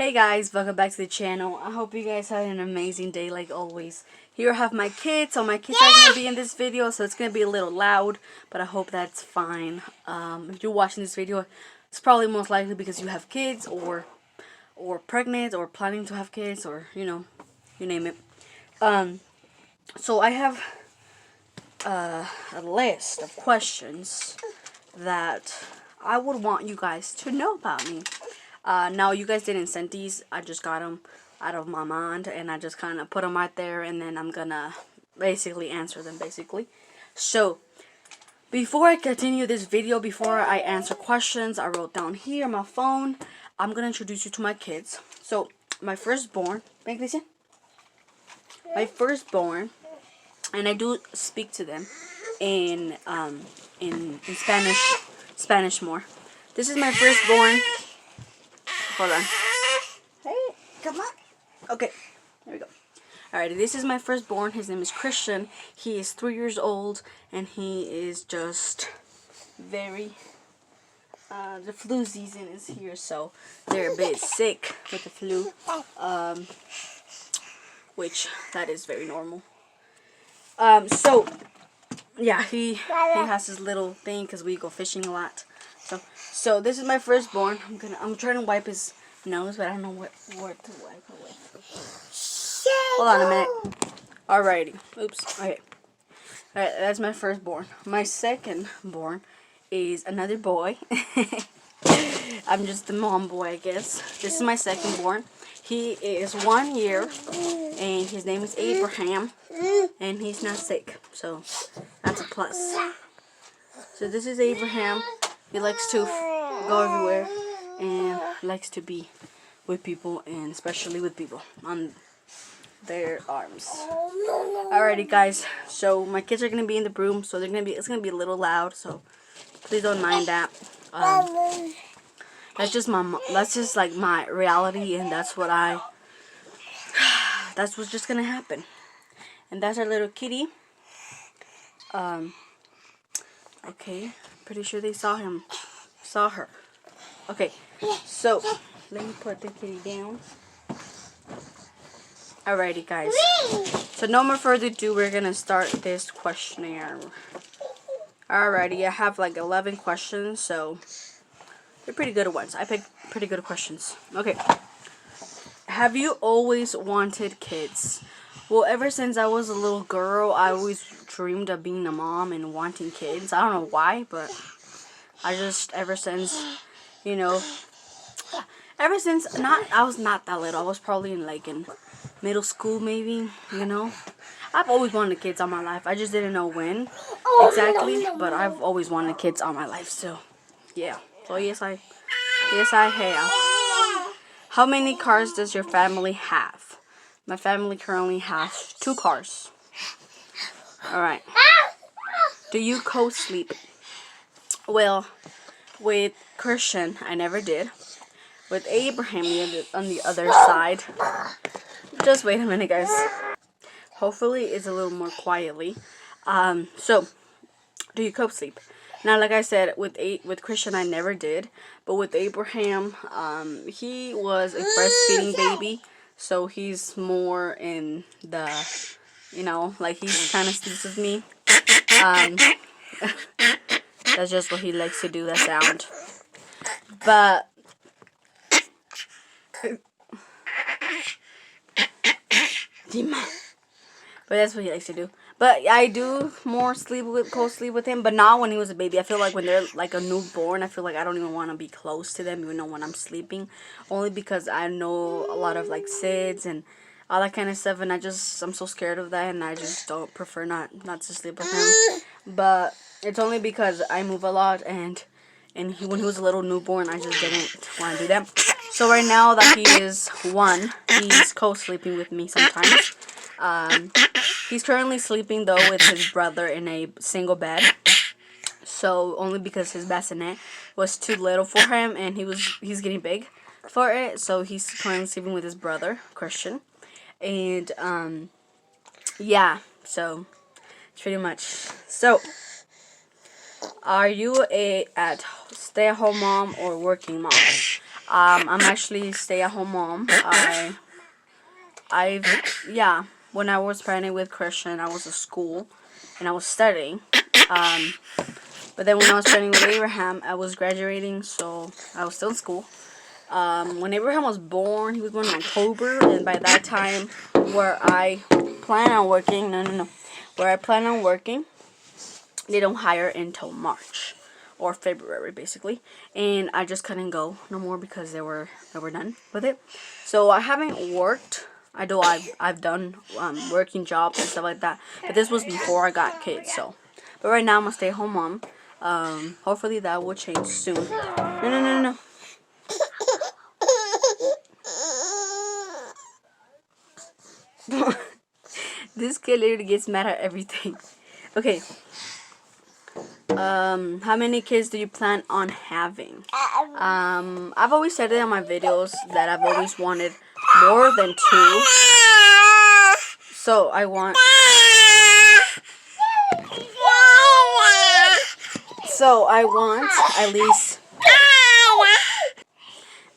Hey guys, welcome back to the channel. I hope you guys had an amazing day like always. Here I have my kids, so my kids are going to be in this video, so it's going to be a little loud, but I hope that's fine. If you're watching this video, it's probably most likely because you have kids or pregnant or planning to have kids or, you name it. So I have a list of questions that I would want you guys to know about me. Now, you guys didn't send these. I just got them out of my mind, and I just kind of put them out there, and then I'm gonna basically answer them, So, before I continue this video, before I answer questions, I wrote down here on my phone, I'm gonna introduce you to my kids. So, my firstborn, ven, Cristian. My firstborn, and I do speak to them in Spanish more. This is my firstborn. Hold on. Hey, come on. Okay, there we go. Alrighty, this is my firstborn. His name is Christian. He is 3 years old, and he is just very... the flu season is here, so they're a bit sick with the flu. Which, that is very normal. So, yeah, he has his little thing because we go fishing a lot. So this is my firstborn. I'm trying to wipe his nose, but I don't know where to wipe it with. Hold on a minute. Alrighty. Oops. Okay. Alright, that's my firstborn. My secondborn is another boy. I'm just the mom boy, I guess. This is my secondborn. He is 1 year, and his name is Abraham, and he's not sick, so that's a plus. So this is Abraham. He likes to go everywhere and likes to be with people, and especially with people on their arms. Alrighty, guys. So my kids are gonna be in the room, so it's gonna be a little loud. So please don't mind that. That's just like my reality, and that's what's just gonna happen. And that's our little kitty. Okay. Pretty sure they saw her. Okay, so let me put the kitty down. Alrighty, guys. So no more further ado, we're gonna start this questionnaire. Alrighty, I have like 11 questions, so they're pretty good ones. I picked pretty good questions. Okay. Have you always wanted kids? Well, ever since I was a little girl, I always dreamed of being a mom and wanting kids. I don't know why, but I was not that little. I was probably in middle school, maybe, I've always wanted kids all my life. I just didn't know when exactly, but I've always wanted kids all my life, so, yeah. So, yes, I have. How many cars does your family have? My family currently has 2 cars. Alright. Do you co-sleep? Well, with Christian, I never did. With Abraham on the other side. Just wait a minute, guys. Hopefully, it's a little more quietly. So, do you co-sleep? Now, like I said, with Christian, I never did. But with Abraham, he was a breastfeeding baby. So, he's more in the, he kind of sleeps with me. That's just what he likes to do, that sound. But, that's what he likes to do. But I do more co-sleep with him, but not when he was a baby. I feel like when they're like a newborn, I feel like I don't even want to be close to them, even though when I'm sleeping. Only because I know a lot of SIDS and all that kind of stuff, and I'm so scared of that, and I just don't prefer not to sleep with him. But it's only because I move a lot, and when he was a little newborn, I just didn't want to do that. So right now that he is 1, he's co-sleeping with me sometimes. He's currently sleeping though with his brother in a single bed. So only because his bassinet was too little for him, and he's getting big for it. So he's currently sleeping with his brother, Christian. And yeah, so it's pretty much. So are you a stay-at-home mom or working mom? I'm actually stay-at-home mom. Yeah, when I was pregnant with Christian, I was at school and I was studying. Um, but then when I was pregnant with Abraham, I was graduating, so I was still in school. When Abraham was born, he was born in October, and by that time, where I plan on working, where I plan on working, they don't hire until March or February, basically, and I just couldn't go no more because they were done with it. So I haven't worked. I know I've done working jobs and stuff like that, but this was before I got kids. So, but right now I'm a stay-at-home mom. Hopefully that will change soon. No. This kid literally gets mad at everything. Okay. How many kids do you plan on having? I've always said it in my videos that I've always wanted more than 2. So I want. So I want at least.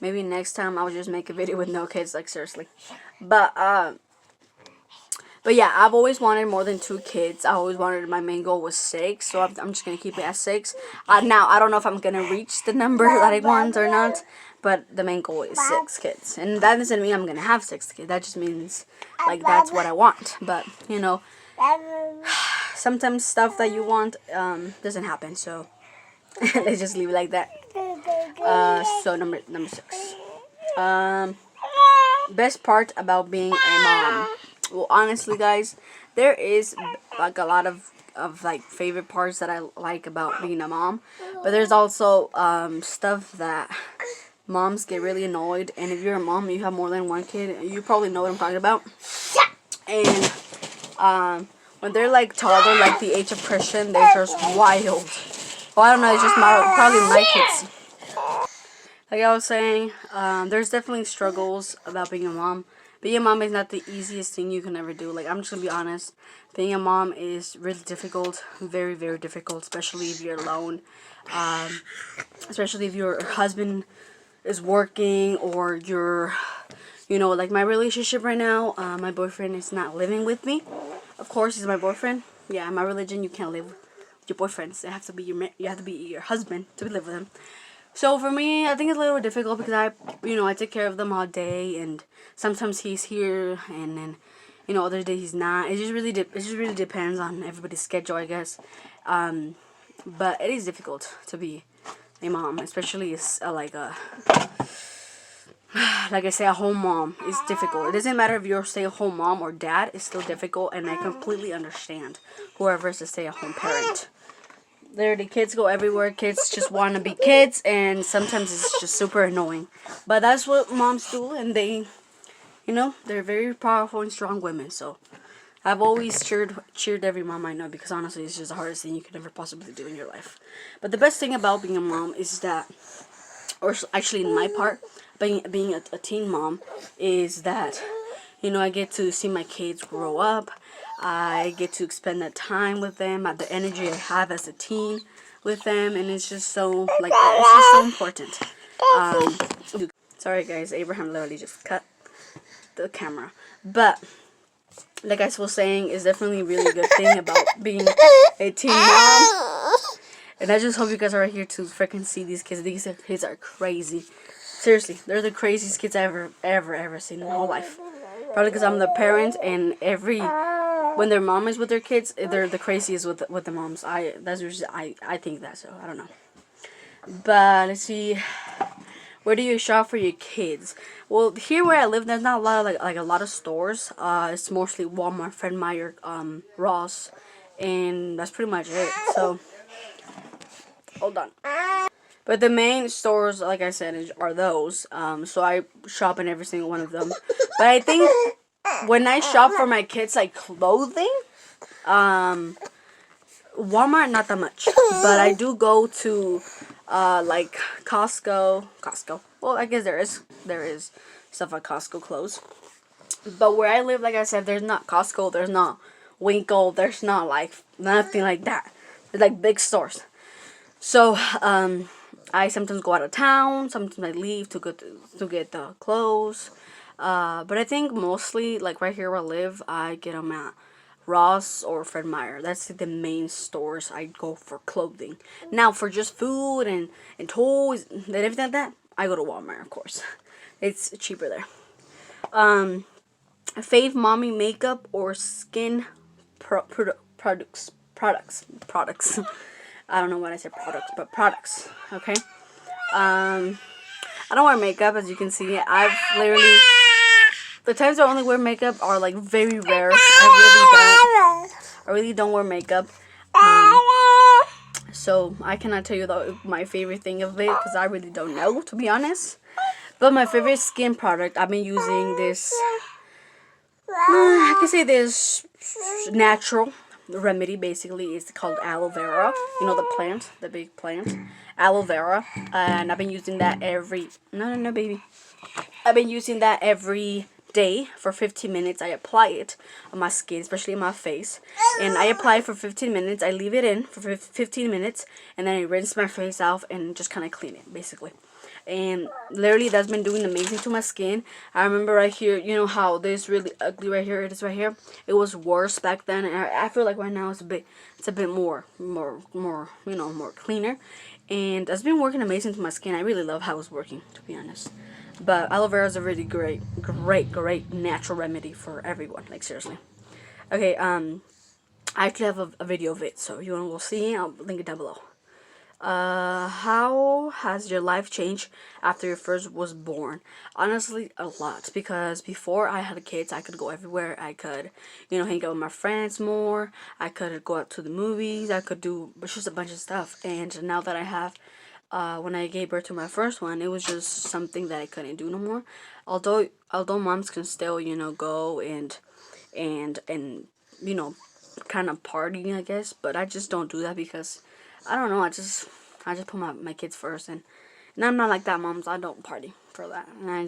Maybe next time I'll just make a video with no kids, like seriously. But yeah, I've always wanted more than 2 kids. I always wanted, my main goal was 6, so I'm just going to keep it at 6. Now, I don't know if I'm going to reach the number that I want or not, but the main goal is 6 kids. And that doesn't mean I'm going to have 6 kids. That just means, like, that's what I want. But, you know, sometimes stuff that you want doesn't happen, so let's just leave it like that. So, number 6. Best part about being a mom. Well, honestly, guys, there is like a lot of like favorite parts that I like about being a mom, but there's also stuff that moms get really annoyed. And if you're a mom, you have more than 1 kid, you probably know what I'm talking about. And when they're like toddler, like the age of Christian, they're just wild. Well, I don't know, it's just probably my kids. Like I was saying, there's definitely struggles about being a mom. Being a mom is not the easiest thing you can ever do. Like, I'm just going to be honest. Being a mom is really difficult. Very, very difficult. Especially if you're alone. Especially if your husband is working or you're, you know, like my relationship right now. My boyfriend is not living with me. Of course, he's my boyfriend. Yeah, in my religion, you can't live with your boyfriends. They have to be you have to be your husband to live with him. So for me, I think it's a little bit difficult because I take care of them all day, and sometimes he's here, and then, other days he's not. It just really depends on everybody's schedule, I guess. But it is difficult to be a mom, especially like I say, a home mom is difficult. It doesn't matter if you're a stay-at-home mom or dad; it's still difficult, and I completely understand whoever is a stay-at-home parent. The kids go everywhere. Kids just want to be kids, and sometimes it's just super annoying. But that's what moms do, and they, they're very powerful and strong women. So I've always cheered every mom I know, because honestly, it's just the hardest thing you could ever possibly do in your life. But the best thing about being a mom is that, or actually in my part, being a teen mom, is that, I get to see my kids grow up. I get to spend that time with them, the energy I have as a teen with them, and it's just so, it's just so important. Sorry guys, Abraham literally just cut the camera. But, like I was saying, it's definitely a really good thing about being a teen mom. And I just hope you guys are here to freaking see these kids. These kids are crazy. Seriously, they're the craziest kids I've ever seen in my whole life. Probably because I'm the parent, and when their mom is with their kids, they're the craziest with the moms. I think that, so I don't know. But let's see, where do you shop for your kids? Well, here where I live, there's not a lot of like a lot of stores. It's mostly Walmart, Fred Meyer, Ross, and that's pretty much it. So hold on. But the main stores, like I said, are those. So I shop in every single one of them. But I think when I shop for my kids, like clothing, Walmart, not that much. But I do go to like Costco. Well, I guess there is stuff at Costco clothes. But where I live, like I said, there's not Costco, there's not Winkle, there's not like nothing like that. It's like big stores. So I sometimes go out of town. Sometimes I leave to get the clothes. But I think mostly, like right here where I live, I get them at Ross or Fred Meyer. That's the main stores I go for clothing. Now for just food and toys and everything like that, I go to Walmart, of course. It's cheaper there. Fave mommy makeup or skin products. I don't know what I said products, but products. Okay. I don't wear makeup, as you can see. I've literally, the times I only wear makeup are like very rare. I really don't wear makeup. So I cannot tell you my favorite thing of it, because I really don't know, to be honest. But my favorite skin product, I've been using this. I can say this natural remedy. Basically, it's called aloe vera. You know, the plant, the big plant, aloe vera. And I've been using that no, baby. I've been using that every day for 15 minutes. I apply it on my skin, especially on my face, and I apply it for 15 minutes. I leave it in for 15 minutes, and then I rinse my face off and just kind of clean it, basically. And literally, that's been doing amazing to my skin. I remember right here, you know how this really ugly right here, it is right here. It was worse back then, and I feel like right now it's a bit more, you know, more cleaner. And it's been working amazing to my skin. I really love how it's working, to be honest. But aloe vera is a really great natural remedy for everyone. Like, seriously. Okay, I actually have a video of it, so if you want to go see it, I'll link it down below. How has your life changed after your first was born? Honestly, a lot, because before I had kids, I could go everywhere. I could, you know, hang out with my friends more. I could go out to the movies. I could do just a bunch of stuff. And now that I have, when I gave birth to my first one, it was just something that I couldn't do no more. Although moms can still, you know, go and you know, kind of party, I guess, but I just don't do that because I don't know. I just put my kids first, and I'm not like that, moms. I don't party for that, and I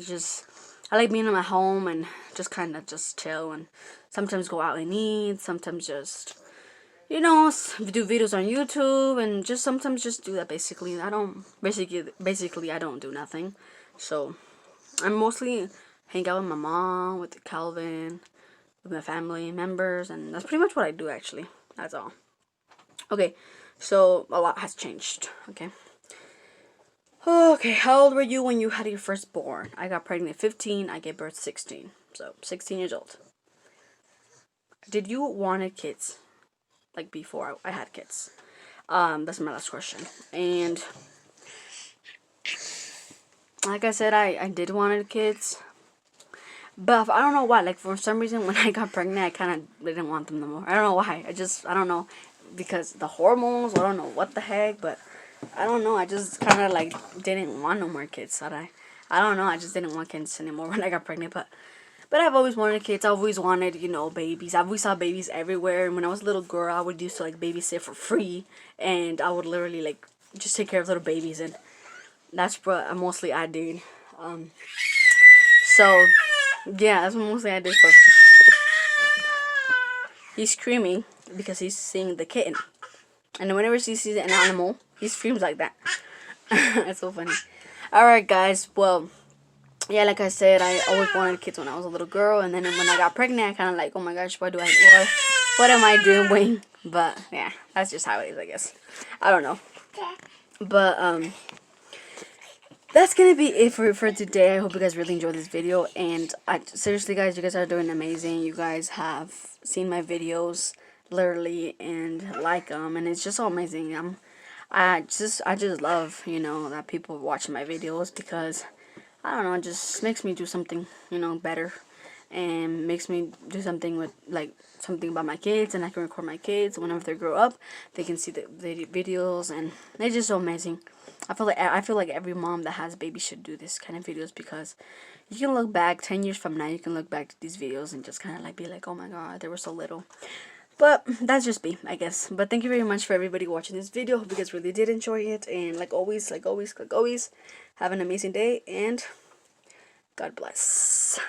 like being in my home and just kind of just chill, and sometimes go out and eat. Sometimes just, you know, do videos on YouTube, and just sometimes just do that. Basically, I don't do nothing. So I mostly hang out with my mom, with Calvin, with my family members, and that's pretty much what I do. Actually, that's all. Okay. So, a lot has changed, okay? Okay, how old were you when you had your firstborn? I got pregnant at 15, I gave birth 16. So, 16 years old. Did you wanted kids? Like, before I had kids? That's my last question. And, like I said, I did wanted kids. But I don't know why. Like, for some reason, when I got pregnant, I kind of didn't want them no more. I don't know why. I don't know. Because the hormones, I don't know what the heck, but I don't know. I just kind of like didn't want no more kids. I don't know. I just didn't want kids anymore when I got pregnant. But I've always wanted kids. I've always wanted, you know, babies. I've always saw babies everywhere. And when I was a little girl, I would used to like babysit for free, and I would literally like just take care of little babies, and that's what mostly I did. So yeah, that's what mostly I did for. He's screaming because he's seeing the kitten. And whenever he sees an animal, he screams like that. It's so funny. Alright, guys. Well, yeah, like I said, I always wanted kids when I was a little girl. And then when I got pregnant, I kind of like, oh my gosh, what am I doing? But, yeah, that's just how it is, I guess. I don't know. But, that's gonna be it for today. I hope you guys really enjoyed this video, and seriously, guys, you guys are doing amazing. You guys have seen my videos literally and like them, and it's just so amazing. I just love, you know, that people watching my videos, because I don't know, it just makes me do something, you know, better, and makes me do something with like something about my kids, and I can record my kids whenever they grow up. They can see the videos, and it's just so amazing. I feel like every mom that has babies should do this kind of videos, because you can look back 10 years from now, you can look back to these videos and just kind of like be like, oh my god, they were so little. But that's just me, I guess. But thank you very much for everybody watching this video. Hope you guys really did enjoy it, and like always, have an amazing day, and God bless.